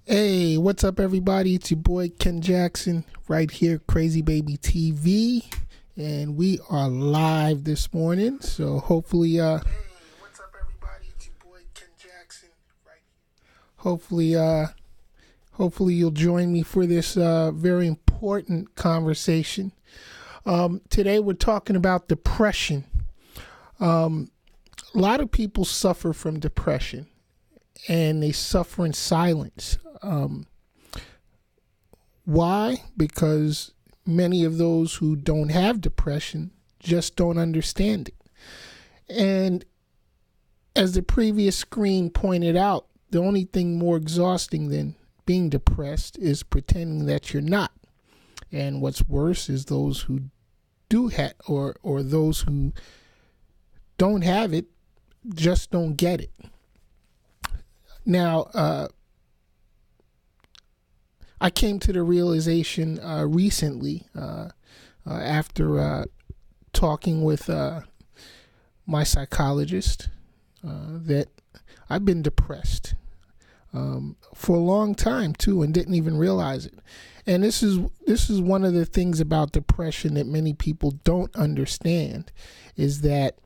Hey, what's up, everybody? It's your boy Ken Jackson right here, Crazy Baby TV, and we are live this morning. So hopefully, Hey, what's up, everybody? It's your boy Ken Jackson right here. Hopefully you'll join me for this very important conversation. Today we're talking about depression. A lot of people suffer from depression, and they suffer in silence. Why? Because many of those who don't have depression just don't understand it. And as the previous screen pointed out, the only thing more exhausting than being depressed is pretending that you're not. And what's worse is those who do have, or those who don't have it just don't get it. Now, I came to the realization recently after talking with my psychologist that I've been depressed for a long time too, and didn't even realize it. And this is one of the things about depression that many people don't understand, is that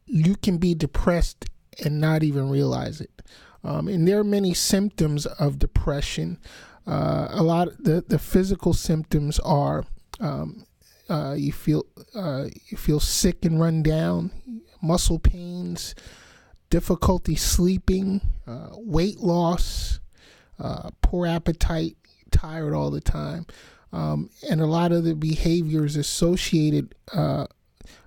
you can be depressed and not even realize it. And there are many symptoms of depression. A lot of the physical symptoms are you feel sick and run down, muscle pains, difficulty sleeping, weight loss, poor appetite, tired all the time, and a lot of the behaviors associated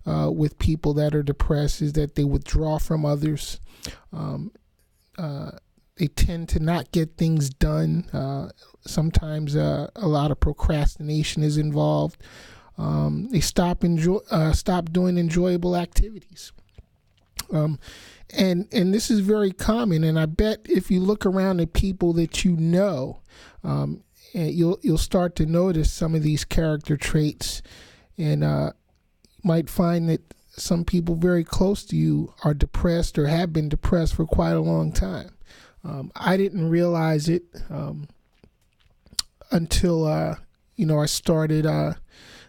with people that are depressed is that they withdraw from others. They tend to not get things done. Sometimes a lot of procrastination is involved. They stop doing enjoyable activities. And this is very common. And I bet if you look around at people that you know, you'll start to notice some of these character traits, and might find that some people very close to you are depressed or have been depressed for quite a long time. I didn't realize it until I started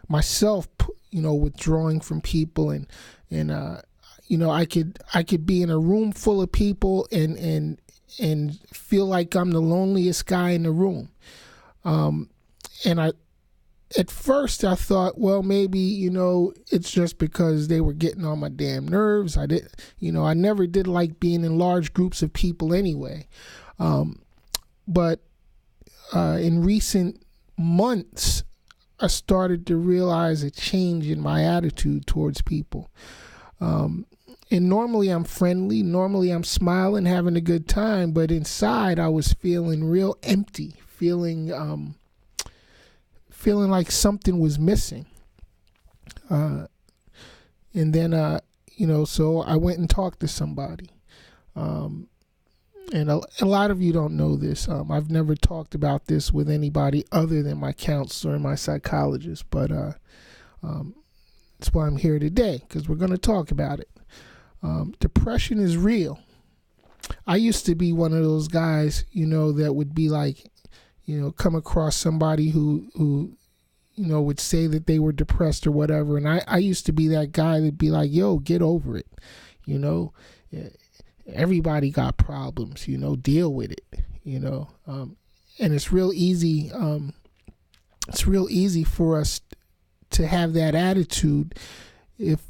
myself, withdrawing from people, and I could be in a room full of people and feel like I'm the loneliest guy in the room. At first I thought, well, maybe, it's just because they were getting on my damn nerves. I never did like being in large groups of people anyway. But in recent months, I started to realize a change in my attitude towards people. And normally I'm friendly, normally I'm smiling, having a good time, but inside I was feeling real empty, feeling like something was missing. And then, so I went and talked to somebody. And a lot of you don't know this. I've never talked about this with anybody other than my counselor and my psychologist, but that's why I'm here today, because we're going to talk about it. Depression is real. I used to be one of those guys, that would be like, come across somebody who would say that they were depressed or whatever. And I used to be that guy that'd be like, yo, get over it. Everybody got problems, deal with it, and it's real easy. It's real easy for us to have that attitude if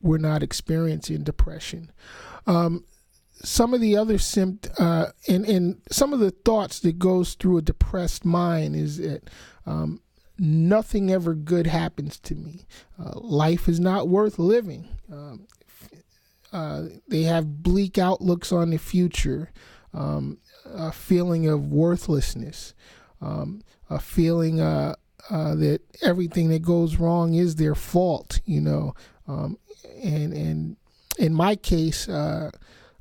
we're not experiencing depression. Some of the other and some of the thoughts that goes through a depressed mind is that nothing ever good happens to me. Life is not worth living. They have bleak outlooks on the future, a feeling of worthlessness, a feeling that everything that goes wrong is their fault, and in my case,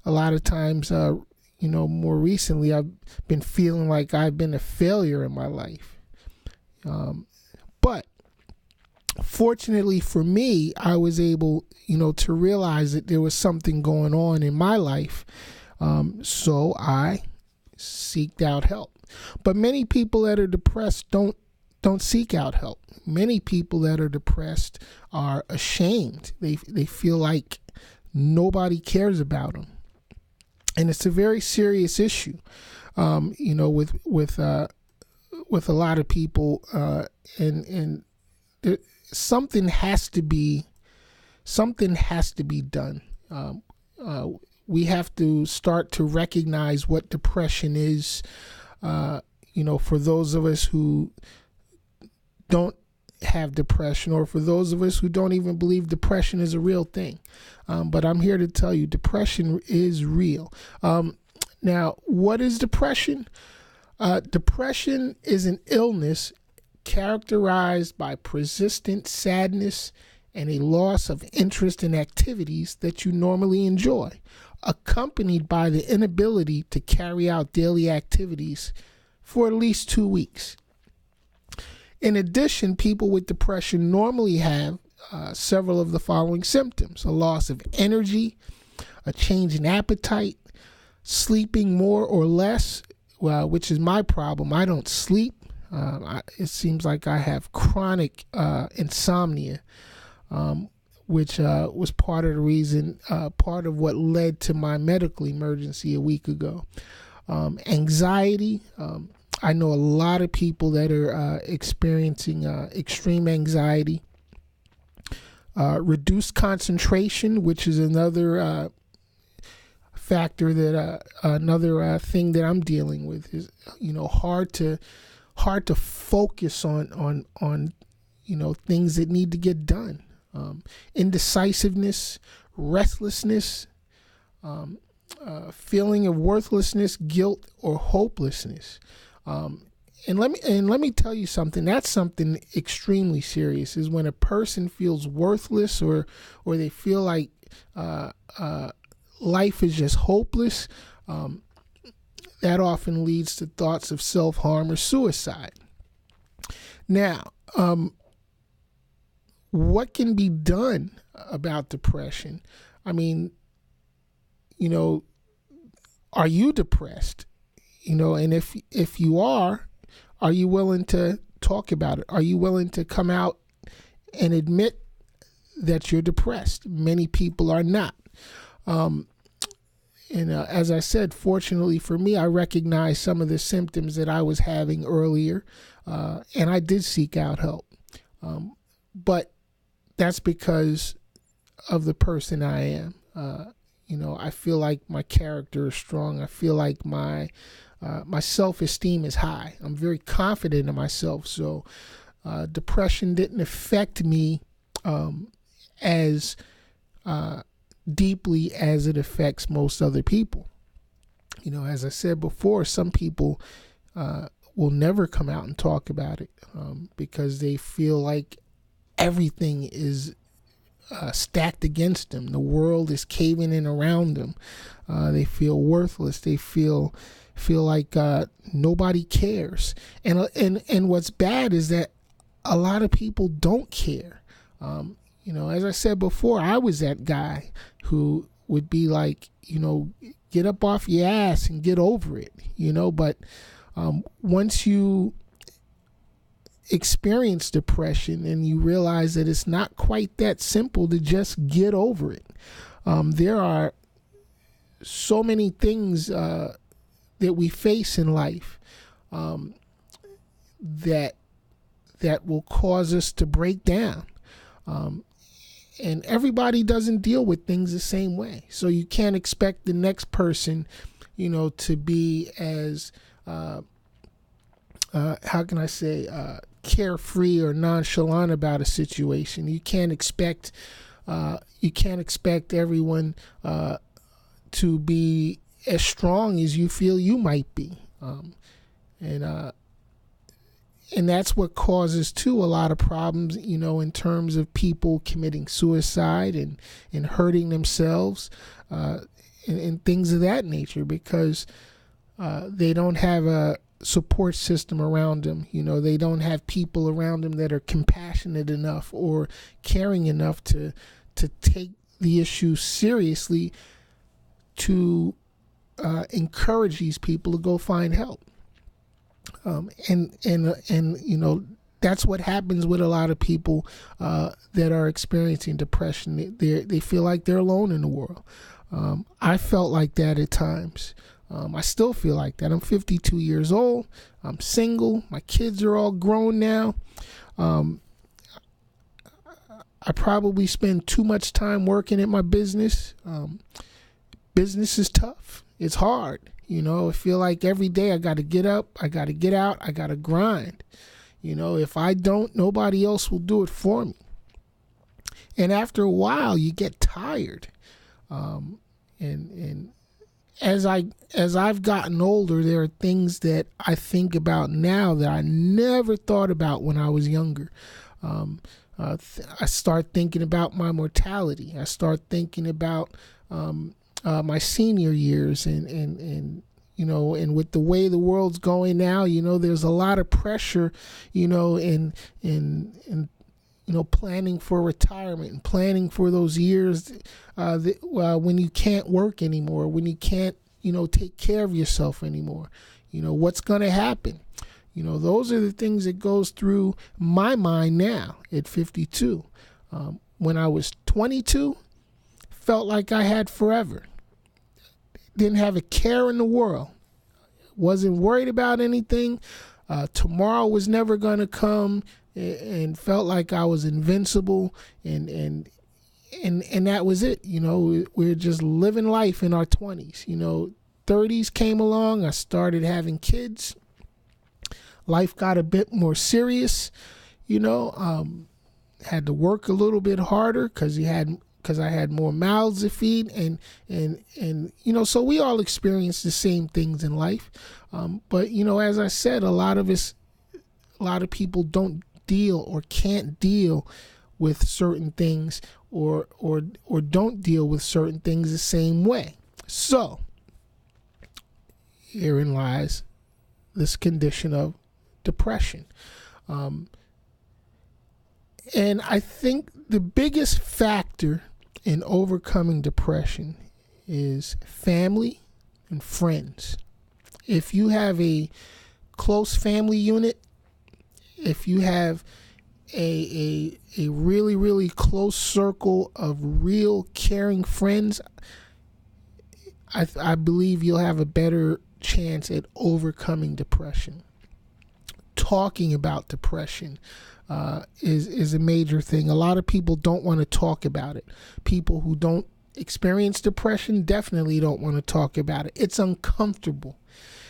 a lot of times, more recently, I've been feeling like I've been a failure in my life. But fortunately for me, I was able, to realize that there was something going on in my life. So I seeked out help. But many people that are depressed don't seek out help. Many people that are depressed are ashamed. They feel like nobody cares about them, and it's a very serious issue. With a lot of people, and something has to be done. We have to start to recognize what depression is. For those of us who don't have depression, or for those of us who don't even believe depression is a real thing. But I'm here to tell you, depression is real. Now, what is depression? Depression is an illness characterized by persistent sadness and a loss of interest in activities that you normally enjoy, accompanied by the inability to carry out daily activities for at least 2 weeks. In addition, people with depression normally have several of the following symptoms: a loss of energy, a change in appetite, sleeping more or less, which is my problem. I don't sleep. It seems like I have chronic insomnia, which was part of the reason, part of what led to my medical emergency a week ago. Anxiety. I know a lot of people that are experiencing extreme anxiety. Reduced concentration, which is another factor that another thing that I'm dealing with, is hard to focus on things that need to get done. Indecisiveness, restlessness, feeling of worthlessness, guilt, or hopelessness. And let me tell you something. That's something extremely serious. Is when a person feels worthless, or they feel like life is just hopeless. That often leads to thoughts of self-harm or suicide. Now, what can be done about depression? I mean, are you depressed? And if you are you willing to talk about it? Are you willing to come out and admit that you're depressed? Many people are not. As I said, fortunately for me, I recognized some of the symptoms that I was having earlier, and I did seek out help. But that's because of the person I am. I feel like my character is strong. I feel like my self-esteem is high. I'm very confident in myself. So depression didn't affect me as deeply as it affects most other people. As I said before, some people will never come out and talk about it because they feel like everything is stacked against them. The world is caving in around them. They feel worthless. They feel like nobody cares. And what's bad is that a lot of people don't care. As I said before, I was that guy who would be like, get up off your ass and get over it. But once you experience depression and you realize that it's not quite that simple to just get over it. There are so many things that we face in life that will cause us to break down. And everybody doesn't deal with things the same way. So you can't expect the next person, to be as, carefree or nonchalant about a situation. You can't expect everyone to be as strong as you feel you might be. And that's what causes too a lot of problems, in terms of people committing suicide and hurting themselves, and things of that nature, because they don't have a support system around them. They don't have people around them that are compassionate enough or caring enough to take the issue seriously, to encourage these people to go find help. And you know, that's what happens with a lot of people that are experiencing depression. They feel like they're alone in the world. I felt like that at times. I still feel like that. I'm 52 years old. I'm single. My kids are all grown now. I probably spend too much time working at my business. Business is tough. It's hard. You know, I feel like every day I got to get up, I got to get out, I got to grind. You know, if I don't, nobody else will do it for me. And after a while, you get tired. And as I've gotten older, there are things that I think about now that I never thought about when I was younger. I start thinking about my mortality. I start thinking about my senior years, and you know, and with the way the world's going now, you know, there's a lot of pressure, you know, in you know, planning for retirement and planning for those years when you can't work anymore, when you can't, you know, take care of yourself anymore. You know, what's going to happen? You know, those are the things that goes through my mind now at 52. When I was 22, felt like I had forever. Didn't have a care in the world. Wasn't worried about anything. Tomorrow was never going to come, and felt like I was invincible, and that was it. You know, we're just living life in our 20s. You know, 30s came along. I started having kids. Life got a bit more serious. You know, had to work a little bit harder because I had more mouths to feed, and you know, so we all experience the same things in life. But you know, as I said, a lot of people don't deal or can't deal with certain things, or don't deal with certain things the same way. So herein lies this condition of depression. And I think the biggest factor in overcoming depression is family and friends. If you have a close family unit, if you have a really, really close circle of real caring friends, I believe you'll have a better chance at overcoming depression. Talking about depression is a major thing. A lot of people don't want to talk about it. People who don't experience depression definitely don't want to talk about it. It's uncomfortable.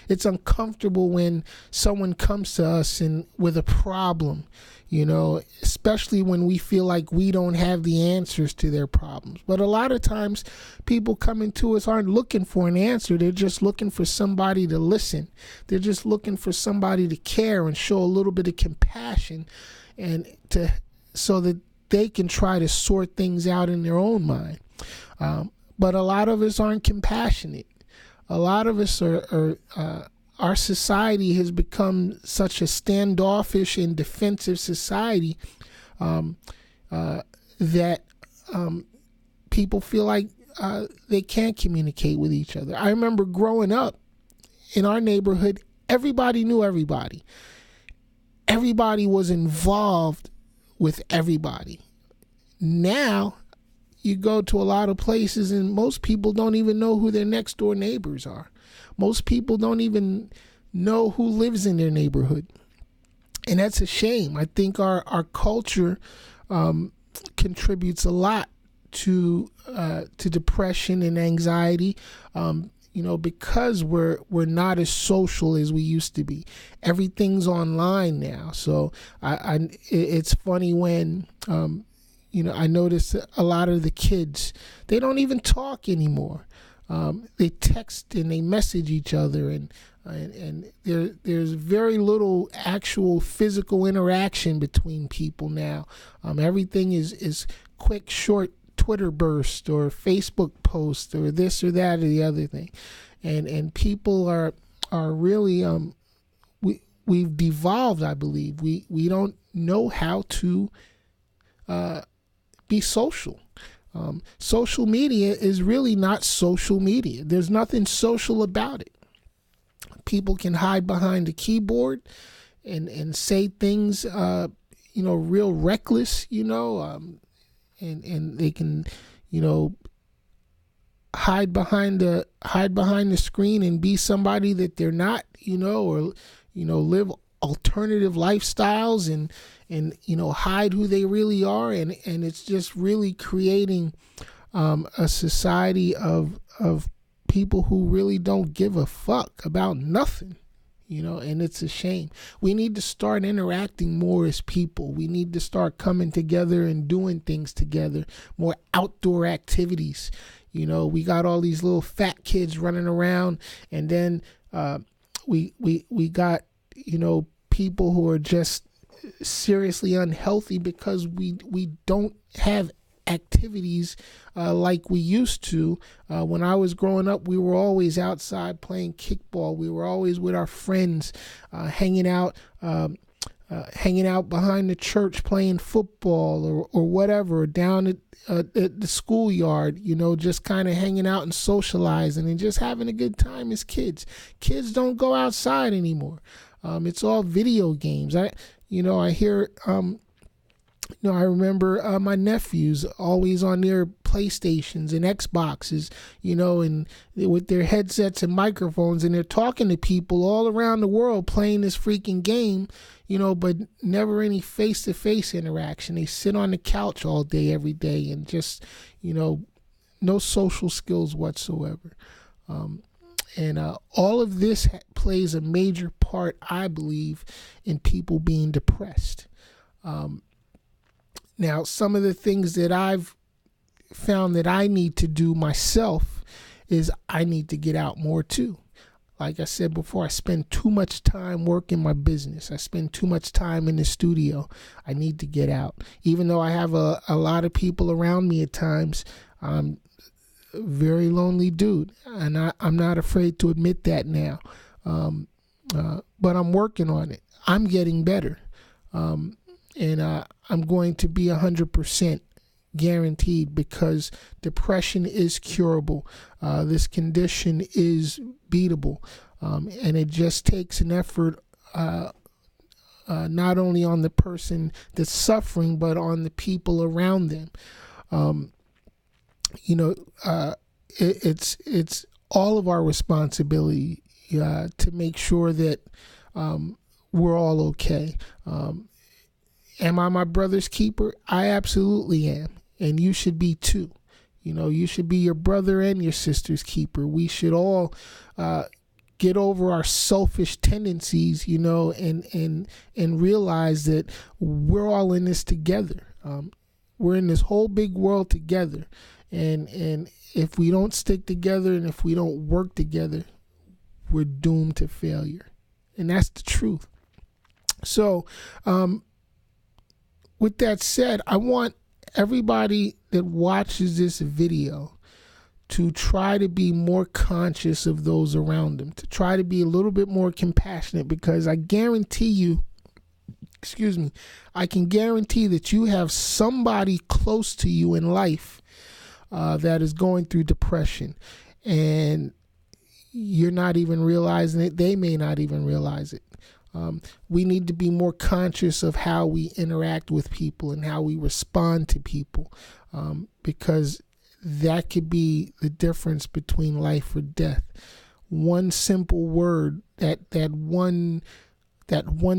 It's uncomfortable when someone comes to us with a problem, you know, especially when we feel like we don't have the answers to their problems. But a lot of times people coming to us aren't looking for an answer. They're just looking for somebody to listen. They're just looking for somebody to care and show a little bit of compassion, and so that they can try to sort things out in their own mind. But a lot of us aren't compassionate. A lot of us our society has become such a standoffish and defensive society that people feel like they can't communicate with each other. I remember growing up in our neighborhood, everybody knew everybody. Everybody was involved with everybody. Now, you go to a lot of places and most people don't even know who their next door neighbors are. Most people don't even know who lives in their neighborhood. And that's a shame. I think our culture contributes a lot to depression and anxiety, you know, because we're not as social as we used to be. Everything's online now. So it's funny when you know, I notice a lot of the kids, they don't even talk anymore. They text and they message each other, and there's very little actual physical interaction between people now. Everything is quick, short Twitter burst or Facebook post or this or that or the other thing, and people are really we've devolved. I believe we don't know how to be social. Social media is really not social media. There's nothing social about it. People can hide behind a keyboard and say things, real reckless, and they can, hide behind the screen and be somebody that they're not, or live alternative lifestyles and hide who they really are, and it's just really creating a society of people who really don't give a fuck about nothing. And it's a shame. We need to start interacting more as people. We need to start coming together and doing things together, more outdoor activities. We got all these little fat kids running around, and then we got, people who are just seriously unhealthy because we don't have activities like we used to. When I was growing up, we were always outside playing kickball. We were always with our friends, hanging out behind the church playing football or whatever, down at the schoolyard, just kind of hanging out and socializing and just having a good time as kids. Kids don't go outside anymore. It's all video games. I hear, I remember my nephews always on their PlayStations and Xboxes, and with their headsets and microphones, and they're talking to people all around the world playing this freaking game, but never any face-to-face interaction. They sit on the couch all day, every day, and just, no social skills whatsoever. And all of this plays a major part, I believe, in people being depressed. Now, some of the things that I've found that I need to do myself is I need to get out more too. Like I said before, I spend too much time working my business. I spend too much time in the studio. I need to get out. Even though I have a lot of people around me at times, I'm a very lonely dude, and I'm not afraid to admit that now. But I'm working on it. I'm getting better. And I'm going to be 100% guaranteed, because depression is curable. This condition is beatable. And it just takes an effort, not only on the person that's suffering, but on the people around them. It's all of our responsibility to make sure that we're all okay. Am I my brother's keeper? I absolutely am. And you should be too. You should be your brother and your sister's keeper. We should all get over our selfish tendencies, and realize that we're all in this together. We're in this whole big world together. And if we don't stick together and if we don't work together, we're doomed to failure. And that's the truth. So, with that said, I want everybody that watches this video to try to be more conscious of those around them, to try to be a little bit more compassionate, because I guarantee you, I can guarantee that you have somebody close to you in life that is going through depression, and you're not even realizing it. They may not even realize it. We need to be more conscious of how we interact with people and how we respond to people, because that could be the difference between life or death. One simple word, that one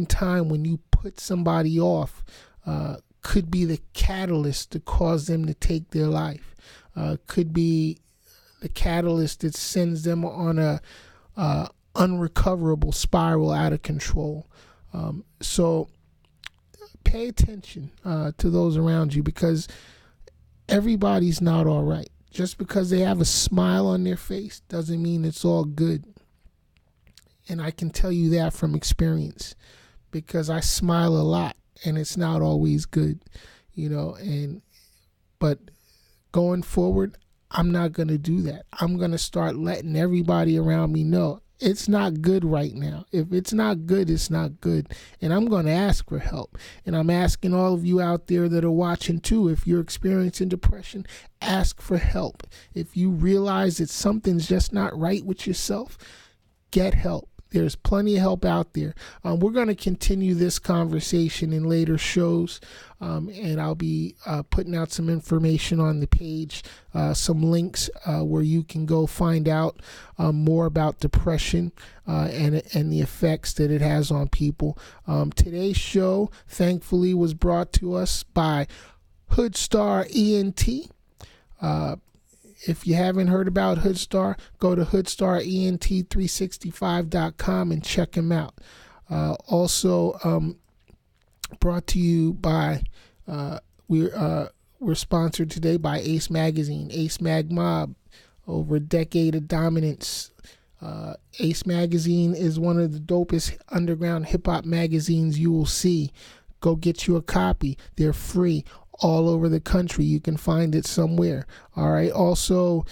time when you put somebody off, could be the catalyst to cause them to take their life. Could be the catalyst that sends them on a unrecoverable spiral out of control. So pay attention to those around you, because everybody's not all right. Just because they have a smile on their face doesn't mean it's all good. And I can tell you that from experience, because I smile a lot and it's not always good, but going forward, I'm not going to do that. I'm going to start letting everybody around me know It's not good right now. If it's not good, it's not good. And I'm going to ask for help. And I'm asking all of you out there that are watching too, if you're experiencing depression, ask for help. If you realize that something's just not right with yourself, get help. There's plenty of help out there. We're going to continue this conversation in later shows, and I'll be putting out some information on the page, some links where you can go find out more about depression and the effects that it has on people. Today's show, thankfully, was brought to us by Hoodstar ENT. If you haven't heard about Hoodstar, go to hoodstarent365.com and check him out. Also, brought to you by, we're sponsored today by Ace Magazine, Ace Mag Mob, over a decade of dominance. Ace Magazine is one of the dopest underground hip-hop magazines you will see. Go get you a copy. They're free. All over the country, you can find it somewhere. All right. Also,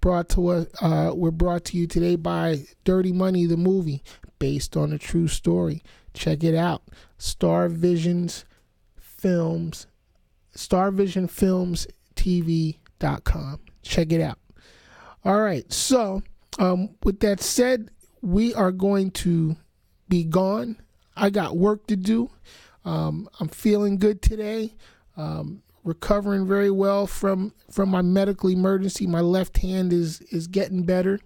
we're brought to you today by Dirty Money, the movie, based on a true story. Check it out. StarVisionFilmsTV.com. Check it out. All right. So, with that said, we are going to be gone. I got work to do. I'm feeling good today. Recovering very well from my medical emergency. My left hand is getting better.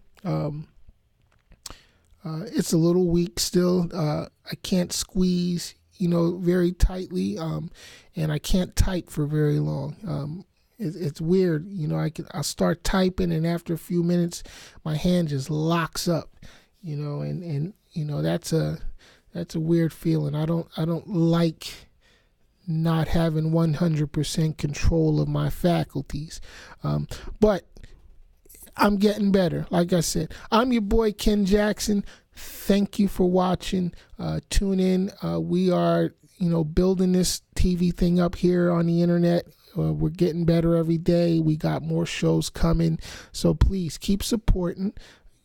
It's a little weak still. I can't squeeze, very tightly, and I can't type for very long. It's weird, I'll start typing, and after a few minutes, my hand just locks up, and that's a weird feeling. I don't like not having 100% control of my faculties. But I'm getting better. Like I said, I'm your boy, Ken Jackson. Thank you for watching. Tune in. We are, building this TV thing up here on the internet. We're getting better every day. We got more shows coming. So please keep supporting.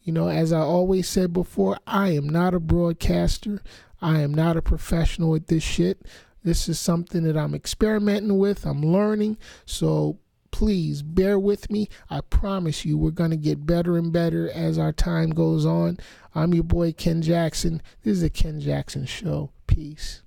As I always said before, I am not a broadcaster. I am not a professional at this shit. This is something that I'm experimenting with. I'm learning. So please bear with me. I promise you we're going to get better and better as our time goes on. I'm your boy, Ken Jackson. This is the Ken Jackson Show. Peace.